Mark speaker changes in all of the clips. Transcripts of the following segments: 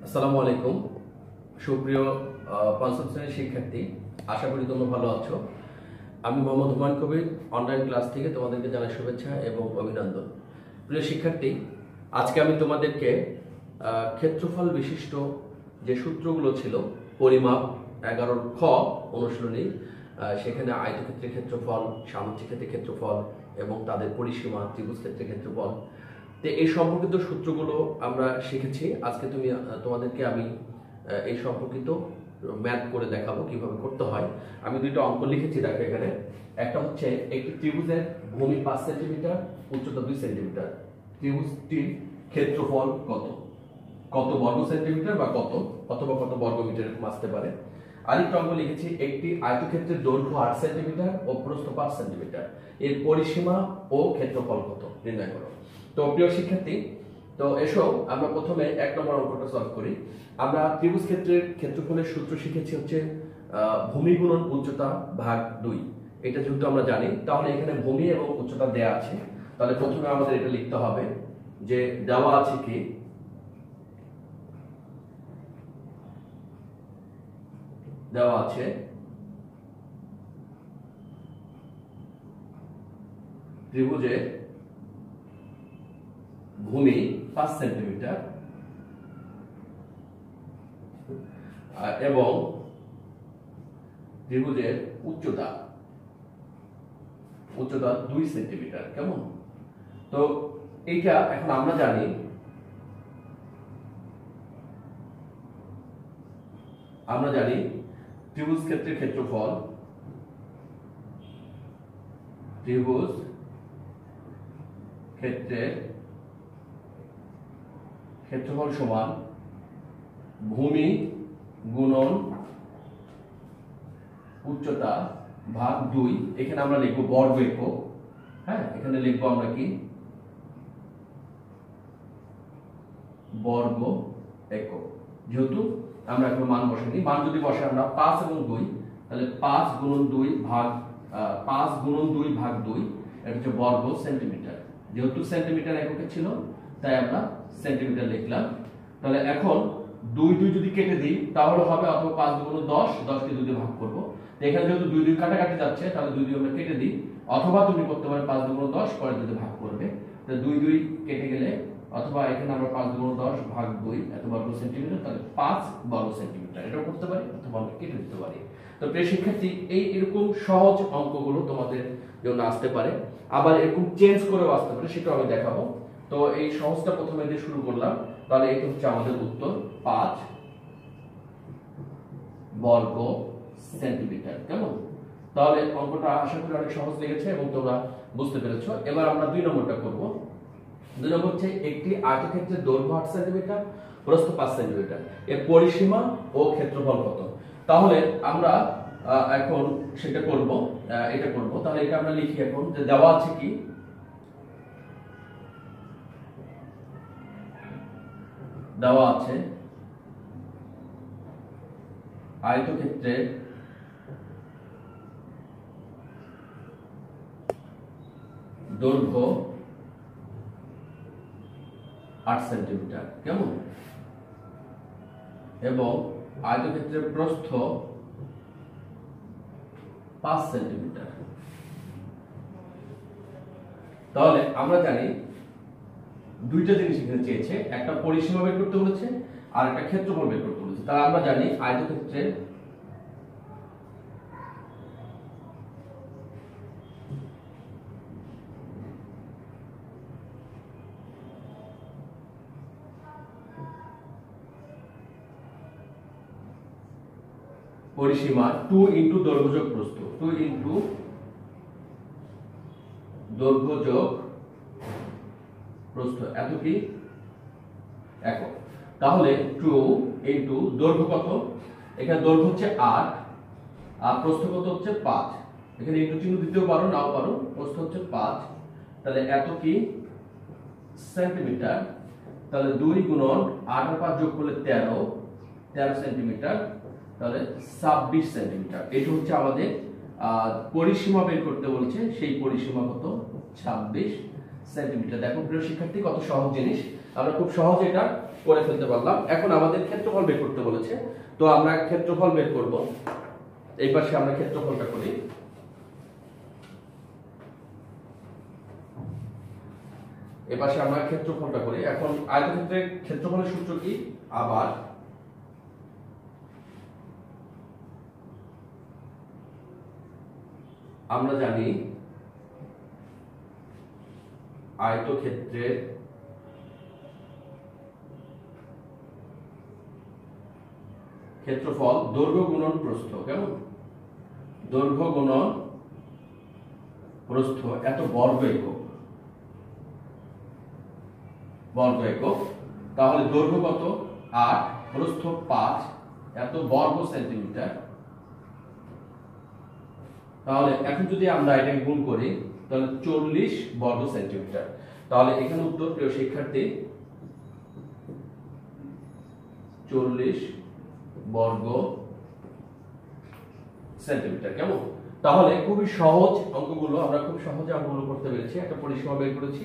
Speaker 1: আসসালামু আলাইকুম সুপ্রিয় পঞ্চম শ্রেণীর শিক্ষার্থী, আশা করি তোমরা ভালো আছো। আমি মোহাম্মদ হুমায়ুন কবির অনলাইন ক্লাস থেকে তোমাদেরকে জানাই শুভেচ্ছা এবং অভিনন্দন। প্রিয় শিক্ষার্থী, আজকে আমি তোমাদেরকে ক্ষেত্রফল বিশিষ্ট যে সূত্রগুলো ছিল পরিমাপ 11 খ অনুশীলনী, সেখানে আয়তক্ষেত্রের ক্ষেত্রফল, সামুদ্রিক ক্ষেত্রের ক্ষেত্রফল এবং তাদের পরিসীমা, ত্রিভুজ ক্ষেত্রের ক্ষেত্রফল, তো এই সম্পর্কিত সূত্রগুলো আমরা শিখেছি। আজকে তোমাদেরকে আমি এই সম্পর্কিত ম্যাথ করে দেখাবো কিভাবে করতে হয়। আমি দুটো অঙ্ক লিখেছি, দেখো এখানে। একটা হচ্ছে একটি ত্রিভুজের ভূমি 5 সেন্টিমিটার, উচ্চতা 2 সেন্টিমিটার। ত্রিভুজটির ক্ষেত্রফল কত কত বর্গ সেন্টিমিটার বা কত অথবা কত বর্গ মিটার আসতে পারে। আরেকটা অঙ্ক লিখেছি একটি আয়তক্ষেত্রের দৈর্ঘ্য 8 সেন্টিমিটার ও প্রস্থ 5 সেন্টিমিটার, এর পরিসীমা ও ক্ষেত্রফল কত নির্ণয় করো। তো প্রিয় শিক্ষার্থী, তো এসো আমরা প্রথমে 1 নম্বর অঙ্কটা সলভ করি। আমরা ত্রিভুজ ক্ষেত্রের ক্ষেত্রফলের সূত্র শিখেছি হচ্ছে ভূমি গুণন উচ্চতা ভাগ 2। এটা যেহেতু আমরা জানি, তাহলে এখানে ভূমি এবং উচ্চতা দেয়া আছে। তাহলে প্রথমে আমাদের এটা লিখতে হবে যে দেওয়া আছে কি, দেওয়া আছে ত্রিভুজের ভূমি 5 সেন্টিমিটার এবং ত্রিভুজের উচ্চতা 2 সেন্টিমিটার। কেমন? তো এইটা এখন আমরা জানি ত্রিভুজ ক্ষেত্রের ক্ষেত্রফল, ত্রিভুজ ক্ষেত্রের ক্ষেত্রফল সমান ভূমি গুণন উচ্চতা ভাগ 2। এখানে আমরা লিখবো বর্গ একক। হ্যাঁ, এখানে লিখবো আমরা কি বর্গ একক। যেহেতু আমরা এখন মান বসাইনি, মান যদি বসে আমরা 5 এবং 2, তাহলে 5 গুণন 2 ভাগ 2, এটা হচ্ছে বর্গ সেন্টিমিটার। যেহেতু সেন্টিমিটার এককে ছিল তাই আমরা সেন্টিমিটার লিখলাম। তাহলে এখন 2 যদি কেটে দিই তাহলে হবে অথবা 5 গুণ 10, 10 কে 2 দিয়ে ভাগ করব। এখানে যেহেতু 2 কাটাকাটি যাচ্ছে, তাহলে 2 আমরা কেটে দিই, অথবা তুমি করতে পারো 5 গুণ 10 পরে 2 দিয়ে ভাগ করবে। তাহলে 2 কেটে গেলে, অথবা এখানে আমরা 5 গুণ 10 ভাগ 2 এত বর্গ সেন্টিমিটার, তাহলে 5 বর্গ সেন্টিমিটার এটাও করতে পারি, অথবা আমরা কেটে দিতে পারি। তো প্রিয় শিক্ষার্থী, এরকম সহজ অঙ্কগুলো তোমাদের জন্য আসতে পারে, আবার এরকম চেঞ্জ করেও আসতে পারে, সেটাও আমি দেখাবো। তো এই সহজটা প্রথমে দিয়ে শুরু করলাম। তাহলে এটা হচ্ছে আমাদের উত্তর 5 বর্গ সেন্টিমিটার। কেমন? তাহলে অঙ্কটা আশা করি অনেক সহজ লেগেছে এবং তোমরা বুঝতে পেরেছো। এবার আমরা 2 নম্বরটা করব। 2 নম্বর হচ্ছে একটি আয়তক্ষেত্রের দৈর্ঘ্য 8 সেন্টিমিটার, প্রস্থ 5 সেন্টিমিটার, এর পরিসীমা ও ক্ষেত্রফল কত। তাহলে আমরা এখন সেটা করব, এটা করব। তাহলে এটা আমরা লিখি এখন যে দেওয়া আছে কি, দেওয়া আছে আয়তক্ষেত্রের দৈর্ঘ্য 8 সেন্টিমিটার। কেমন? এবং আয়তক্ষেত্রের প্রস্থ 5 সেন্টিমিটার। তাহলে আমরা জানি দুইটা জিনিস এখানে চেয়েছে, একটা পরিসীমা বের করতে বলেছে আর একটা ক্ষেত্রফল বের করতে বলেছে। তাহলে আমরা জানি আয়তক্ষেত্রের পরিসীমা 2 ইনটু দৈর্ঘ্য যোগ প্রস্থ, 2 ইনটু দৈর্ঘ্য যোগ প্রস্থ, এত কি একক। তাহলে 2 ইনটু দৈর্ঘ্য কত, এখানে দৈর্ঘ্য হচ্ছে 8 আর প্রস্থ কত হচ্ছে 5। এখানে ইনটু চিহ্ন দিতেও পারো, নাও পারো। প্রস্থ হচ্ছে 5, তাহলে এত কি সেন্টিমিটার। তাহলে 2 গুণন 8 আর 5 যোগ করলে 13 সেন্টিমিটার, তাহলে 26 সেন্টিমিটার। এটা হচ্ছে আমাদের পরিসীমা বের করতে বলছে, সেই পরিসীমা কত 26 সেন্টিমিটার। দেখো প্রিয় শিক্ষার্থী, কত সহজ জিনিস, আমরা খুব সহজে এটা করে ফেলতে পারলাম। এখন আমাদের ক্ষেত্রফল বের করতে বলেছে, তো আমরা ক্ষেত্রফল বের করব। এই পাশে আমরা ক্ষেত্রফলটা করি। এই পাশে আমরা ক্ষেত্রফলটা করি। এখন আয়তক্ষেত্রের ক্ষেত্রফলের সূত্র কি? আবার আমরা জানি আয়তক্ষেত্রের ক্ষেত্রফল দৈর্ঘ্য গুণন প্রস্থ। কেমন? দৈর্ঘ্য গুণন প্রস্থ এত বর্গ একক, বর্গ একক। তাহলে দৈর্ঘ্য কত? 8, প্রস্থ 5, এত বর্গ সেন্টিমিটার। তাহলে এখন যদি আমরা এটাকে গুণ করি তাহলে 40 বর্গ সেন্টিমিটার। তাহলে এখানে উত্তর প্রিয় শিক্ষার্থী 40 বর্গ সেন্টিমিটার। কেমন? তাহলে খুবই সহজ অঙ্কগুলো, আমরা খুব সহজে অঙ্কগুলো করতে পেরেছি। একটা পরিসীমা বের করেছি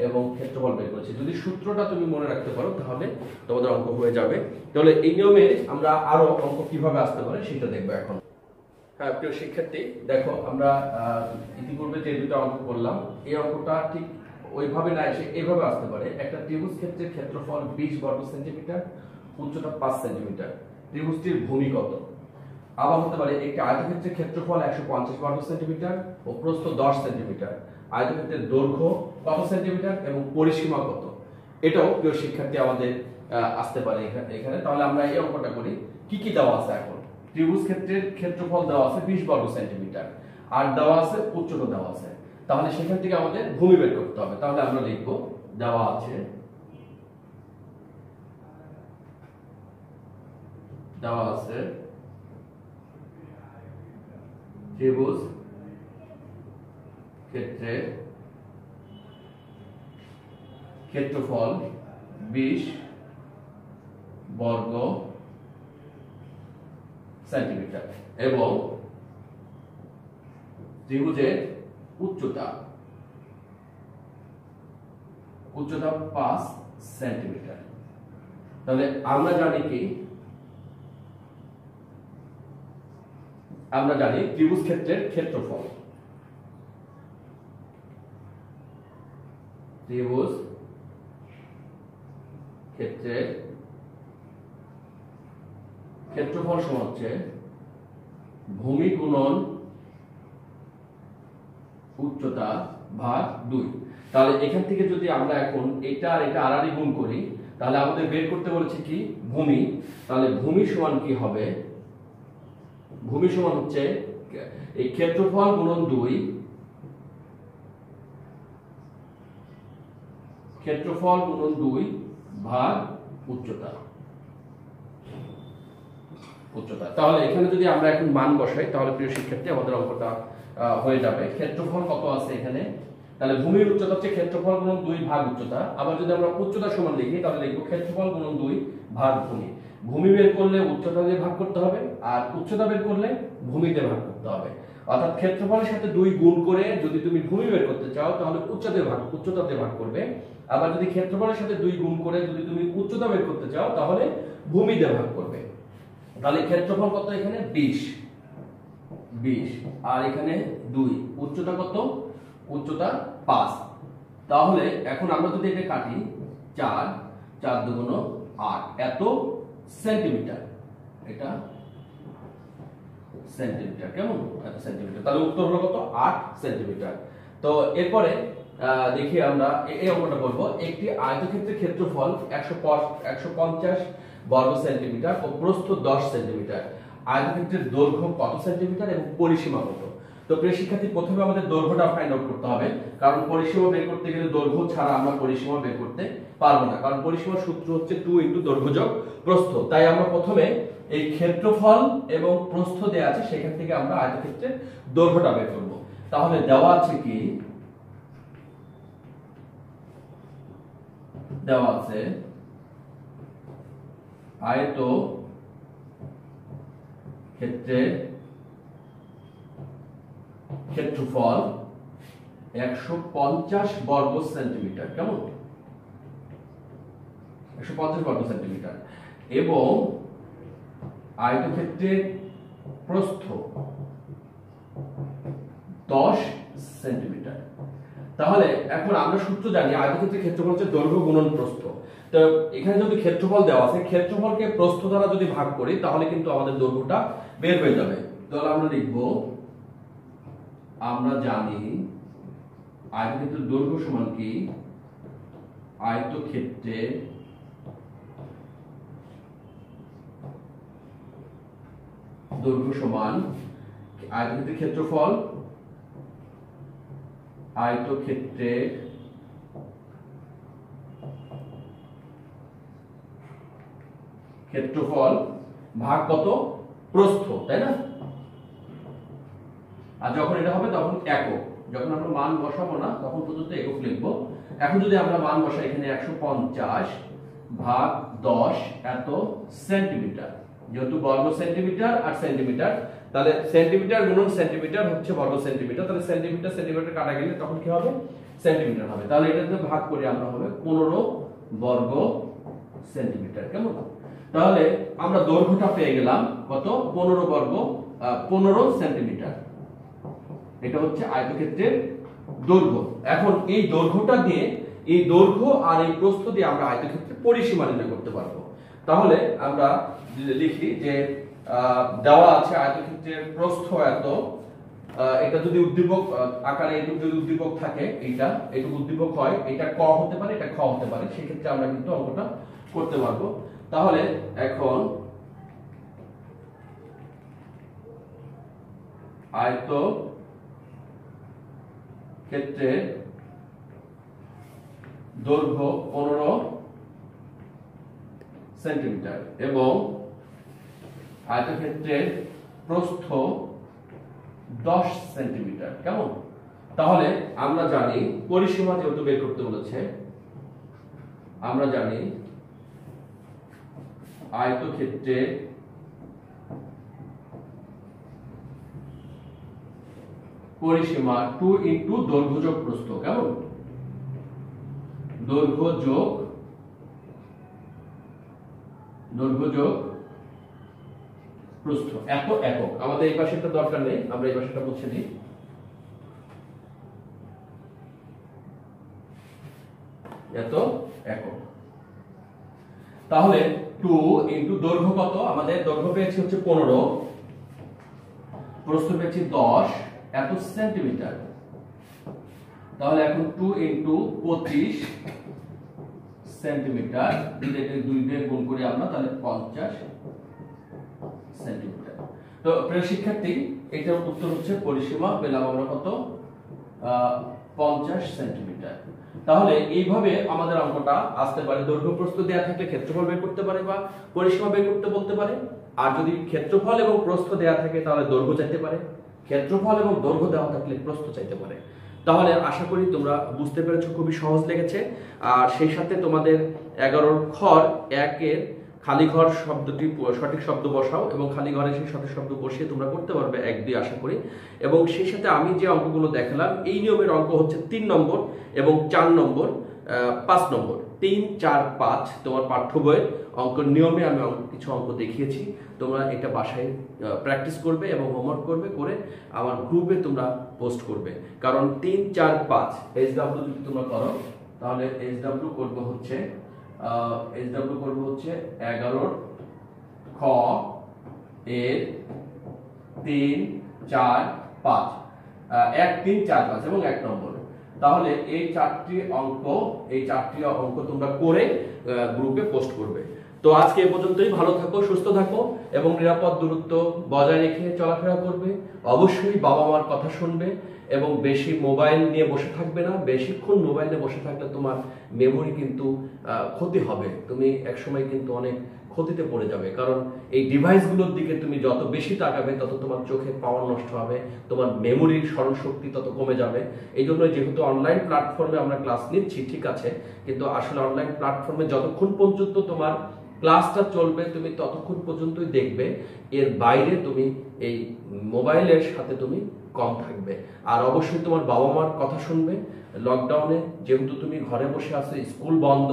Speaker 1: এবং ক্ষেত্রফল বের করেছি। যদি সূত্রটা তুমি মনে রাখতে পারো তাহলে তোমাদের অঙ্ক হয়ে যাবে। তাহলে এই নিয়মে আমরা আরো অঙ্ক কিভাবে আসতে পারে সেটা দেখবো এখন। হ্যাঁ প্রিয় শিক্ষার্থী, দেখো আমরা ইতিপূর্বে যে দুটো অঙ্ক করলাম, এই অঙ্কটা ঠিক ওইভাবে না এসে এইভাবে আসতে পারে। একটা ত্রিভুজ ক্ষেত্রের ক্ষেত্রফল 20 বর্গ সেন্টিমিটার, উচ্চতা 5 সেন্টিমিটার, ত্রিভুজটির ভূমি কত? আবার হতে পারে একটি আয়তক্ষেত্রের ক্ষেত্রফল 150 বর্গ সেন্টিমিটার ও প্রস্থ 10 সেন্টিমিটার, আয়তক্ষেত্রের দৈর্ঘ্য কত সেন্টিমিটার এবং পরিসীমা কত? এটাও প্রিয় শিক্ষার্থী আমাদের আসতে পারে এখানে। তাহলে আমরা এই অঙ্কটা করি। কি কি দেওয়া আছে? এখন ত্রিভুজ ক্ষেত্রের ক্ষেত্রফল দেওয়া আছে 20 বর্গ সেন্টিমিটার, আর দেওয়া আছে উচ্চতা দেওয়া আছে। তাহলে সেখান থেকে আমাদের ভূমি বের করতে হবে। তাহলে আমরা লিখব দেওয়া আছে, দেওয়া আছে ত্রিভুজ ক্ষেত্রের ক্ষেত্রফল 20 বর্গ সেন্টিমিটার এবং ত্রিভুজের উচ্চতা 5 সেন্টিমিটার। তাহলে আমরা জানি কি? আমরা জানি ত্রিভুজ ক্ষেত্রের ক্ষেত্রফল, ত্রিভুজ ক্ষেত্রের ক্ষেত্রফল সমান হচ্ছে ভূমি গুণন উচ্চতা ভাগ 2। তাহলে এখান থেকে যদি আমরা এখন এটা আর এটা আড়াআড়ি গুণ করি তাহলে আমাদের বের করতে বলেছে কি? ভূমি। তাহলে ভূমি সমান কি হবে? ভূমি সমান হচ্ছে এই ক্ষেত্রফল গুণন 2, ক্ষেত্রফল গুণন 2 ভাগ উচ্চতা। তাহলে এখানে যদি আমরা এখন মান বসাই তাহলে প্রিয় শিক্ষার্থী আমাদের অঙ্কটা হয়ে যাবে। ক্ষেত্রফল কত আছে এখানে? তাহলে ভূমির উচ্চতা হচ্ছে ক্ষেত্রফল গুণন 2 ভাগ উচ্চতা। আবার যদি আমরা উচ্চতা সমান লিখি তাহলে লিখব ক্ষেত্রফল গুণন 2 ভাগ ভূমি। ভূমি বের করলে উচ্চতা দিয়ে ভাগ করতে হবে, আর উচ্চতা বের করলে ভূমি দিয়ে ভাগ করতে হবে। অর্থাৎ ক্ষেত্রফলের সাথে 2 গুণ করে যদি তুমি ভূমি বের করতে চাও তাহলে উচ্চতা দিয়ে ভাগ করবে। আবার যদি ক্ষেত্রফলের সাথে 2 গুণ করে যদি তুমি উচ্চতা বের করতে চাও তাহলে ভূমি দিয়ে ভাগ করবে। তাহলে ক্ষেত্রফল কত এখানে? 20, আর এখানে 2। উচ্চতা কত? উচ্চতা 5। তাহলে এখন আমরা যদি এটা কাটি 4 দুগুণ 8 এত সেন্টিমিটার। এটা সেন্টিমিটার। কেমন? এত সেন্টিমিটার। তাহলে উত্তর হলো কত? 8 সেন্টিমিটার। তো এরপরে দেখি আমরা এই অঙ্কটা করব। একটি আয়তক্ষেত্রের ক্ষেত্রফল 150 বর্গ সেন্টিমিটার ও প্রস্থ 10 সেন্টিমিটার, আয়তক্ষেত্রের দৈর্ঘ্য কত সেন্টিমিটার এবং পরিসীমা কত? তো প্রিয় শিক্ষার্থী, প্রথমে আমাদের দৈর্ঘ্যটা ফাইন্ড আউট করতে হবে, কারণ পরিসীমা বের করতে গেলে দৈর্ঘ্য ছাড়া আমরা পরিসীমা বের করতে পারবো না, কারণ পরিসীমার সূত্র হচ্ছে 2 * দৈর্ঘ্য যোগ প্রস্থ। তাই আমরা প্রথমে এই ক্ষেত্রফল এবং প্রস্থ দেয়া আছে সেখান থেকে আমরা আয়তক্ষেত্রের দৈর্ঘ্যটা বের করব। তাহলে দেওয়া আছে কি? দেওয়া আছে আয়ত ক্ষেত্রের ক্ষেত্রফল 150 বর্গ সেন্টিমিটার। কেমন? 150 বর্গ সেন্টিমিটার এবং আয়তক্ষেত্রের প্রস্থ 10 সেন্টিমিটার। তাহলে এখন আমরা সূত্র জানি আয়তক্ষেত্রের ক্ষেত্রফল হচ্ছে দৈর্ঘ্য গুণন প্রস্থ। তো এখানে যদি ক্ষেত্রফল দেওয়া আছে, ক্ষেত্রফলকে প্রস্থ দ্বারা যদি ভাগ করি তাহলে কিন্তু আমাদের দৈর্ঘ্যটা বের হয়ে যাবে। তাহলে আমরা লিখব, আমরা জানি আয়তক্ষেত্রের দৈর্ঘ্য সমান কি, আয়তক্ষেত্রের দৈর্ঘ্য সমান আয়তক্ষেত্রের ক্ষেত্রফল, আয়তক্ষেত্রের ক্ষেত্রফল ভাগ কত, প্রস্থ, তাই না? আর যখন এটা হবে তখন একক, যখন আমরা মান বসাবো না তখন পর্যন্ত একক লিখবো। এখন যদি আমরা মান বসাই, এখানে 150 ভাগ 10 এত সেন্টিমিটার, যেহেতু বর্গ সেন্টিমিটার আর সেন্টিমিটার, তাহলে সেন্টিমিটার গুণন সেন্টিমিটার হচ্ছে বর্গ সেন্টিমিটার, তাহলে সেন্টিমিটার সেন্টিমিটার কাটা গেলে তখন কি হবে, সেন্টিমিটার হবে। তাহলে এটা যদি ভাগ করি আমরা হবে 15 বর্গ সেন্টিমিটার। কেমন? তাহলে আমরা দৈর্ঘ্যটা পেয়ে গেলাম কত, 15 সেন্টিমিটার। এটা হচ্ছে আয়তক্ষেত্রের দৈর্ঘ্য। এখন এই দৈর্ঘ্যটা দিয়ে, এই দৈর্ঘ্য আর এই প্রস্থ দিয়ে আমরা আয়তক্ষেত্রের পরিসীমা নির্ণয় করতে পারবো। তাহলে আমরা লিখি যে দেওয়া আছে আয়তক্ষেত্রের প্রস্থ এত, এটা যদি উদ্দীপক আকারে এইটুকু যদি উদ্দীপক থাকে, এইটুকু উদ্দীপক হয়, এটা ক হতে পারে, এটা খ হতে পারে, সেক্ষেত্রে আমরা কিন্তু অঙ্কটা করতে পারবো। তাহলে এখন আয়তক্ষেত্রের দৈর্ঘ্য 15 সেন্টিমিটার এবং আয়তক্ষেত্রের প্রস্থ 10 সেন্টিমিটার। কেমন? তাহলে আমরা জানি পরিসীমা যেহেতু বের করতে বলেছে, আমরা জানি আয়তক্ষেত্রের পরিসীমা 2 ইন্টু দৈর্ঘ্য যোগ প্রস্থ। কেমন? দৈর্ঘ্য যোগ প্রস্থ এত একক। আমাদের এই পাশেটা দরকার নেই, আমরা এই পাশেটা মুছে দিই। এত একক। তাহলে 2 ইন্টু দৈর্ঘ্য কত, আমাদের দৈর্ঘ্য পেয়েছি হচ্ছে 15, প্রস্থ পেয়েছি 10 এত সেন্টিমিটার। তাহলে এখন 2 ইন্টু 25 সেন্টিমিটার, এটাকে 2 দিয়ে গুণ করি আমরা, তাহলে 50 সেন্টিমিটার। তো প্রিয় শিক্ষার্থী, এটার উত্তর হচ্ছে পরিসীমা পেলাম আমরা কত, 50 সেন্টিমিটার। তাহলে এইভাবে আমাদের অঙ্কটা আসতে পারে। দৈর্ঘ্য প্রস্থ দেয়া থাকলে ক্ষেত্রফল বের করতে পারে বা পরিসীমা বের করতে বলতে পারে। আর যদি ক্ষেত্রফল এবং প্রস্থ দেয়া থাকে তাহলে দৈর্ঘ্য চাইতে পারে, ক্ষেত্রফল এবং দৈর্ঘ্য দেওয়া থাকলে প্রস্থ চাইতে পারে। তাহলে আশা করি তোমরা বুঝতে পেরেছো, খুবই সহজ লেগেছে। আর সেই সাথে তোমাদের 11 ঘর 1 এর খালি ঘর শব্দটি সঠিক শব্দ বসাও এবং খালি ঘরে সেই সঠিক শব্দ বসিয়ে তোমরা করতে পারবে 1, 2 আশা করি। এবং সেই সাথে আমি যে অঙ্কগুলো দেখালাম, এই নিয়মের অঙ্ক হচ্ছে 3 নম্বর এবং 4 নম্বর, 5 নম্বর, 3, 4, 5 তোমার পাঠ্য বইয়ের অঙ্কের নিয়মে আমি কিছু অঙ্ক দেখিয়েছি। তোমরা এটা বাসায় প্র্যাকটিস করবে এবং হোমওয়ার্ক করবে, করে আমার গ্রুপে তোমরা পোস্ট করবে। কারণ 3, 4, 5 SW যদি তোমরা করো তাহলে SW করব হচ্ছে 11 খ এর 3, 4, 5, 1, 3, 4, 5 এবং 1 নম্বর। তাহলে এই 4টি অঙ্ক তোমরা করে গ্রুপে পোস্ট করবে। তো আজকে এই পর্যন্তই। ভালো থাকো, সুস্থ থাকো এবং নিরাপদ দূরত্ব বজায় রেখে চলাফেরা করবে। অবশ্যই বাবা মার কথা শুনবে এবং বেশি মোবাইল নিয়ে বসে থাকবে না। বেশিক্ষণ মোবাইল নিয়ে বসে থাকলে তোমার মেমোরি কিন্তু ক্ষতি হবে, তুমি একসময় কিন্তু অনেক ক্ষতিতে পড়ে যাবে। কারণ এই ডিভাইসগুলোর দিকে তুমি যত বেশি তাকাবে তত তোমার চোখের পাওয়ার নষ্ট হবে, তোমার মেমোরির স্মরণ শক্তি তত কমে যাবে। এই জন্য যেহেতু অনলাইন প্ল্যাটফর্মে আমরা ক্লাস নিচ্ছি ঠিক আছে, কিন্তু আসলে অনলাইন প্ল্যাটফর্মে যতক্ষণ পর্যন্ত তোমার ক্লাসটা চলবে তুমি ততক্ষণ পর্যন্তই দেখবে, এর বাইরে তুমি এই মোবাইলের সাথে তুমি কম থাকবে। আর অবশ্যই তোমার বাবা মার কথা শুনবে। লকডাউনে যেহেতু তুমি ঘরে বসে আছো, স্কুল বন্ধ,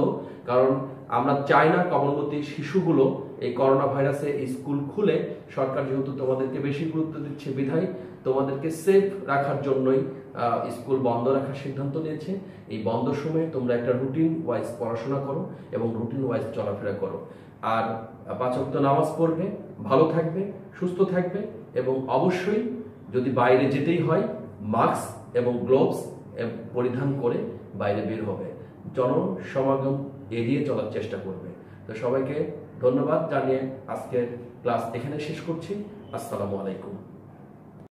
Speaker 1: কারণ আমরা চাই না কমলমতি শিশুগুলো এই করোনা ভাইরাসে স্কুল খুলে, সরকার যেহেতু তোমাদেরকে বেশি গুরুত্ব দিচ্ছে বিধায় তোমাদেরকে সেফ রাখার জন্যই স্কুল বন্ধ রাখার সিদ্ধান্ত নিয়েছে। এই বন্ধ সময়ে তোমরা একটা রুটিন ওয়াইজ পড়াশোনা করো এবং রুটিন ওয়াইজ চলাফেরা করো, আর 5 ওয়াক্ত নামাজ পড়বে, ভালো থাকবে, সুস্থ থাকবে, এবং অবশ্যই যদি বাইরে যেতেই হয় মাস্ক এবং গ্লোভস পরিধান করে বাইরে বের হবে, জনসমাগম এড়িয়ে চলার চেষ্টা করবে। তো সবাইকে ধন্যবাদ জানিয়ে আজকের ক্লাস এখানে শেষ করছি। আসসালামু আলাইকুম।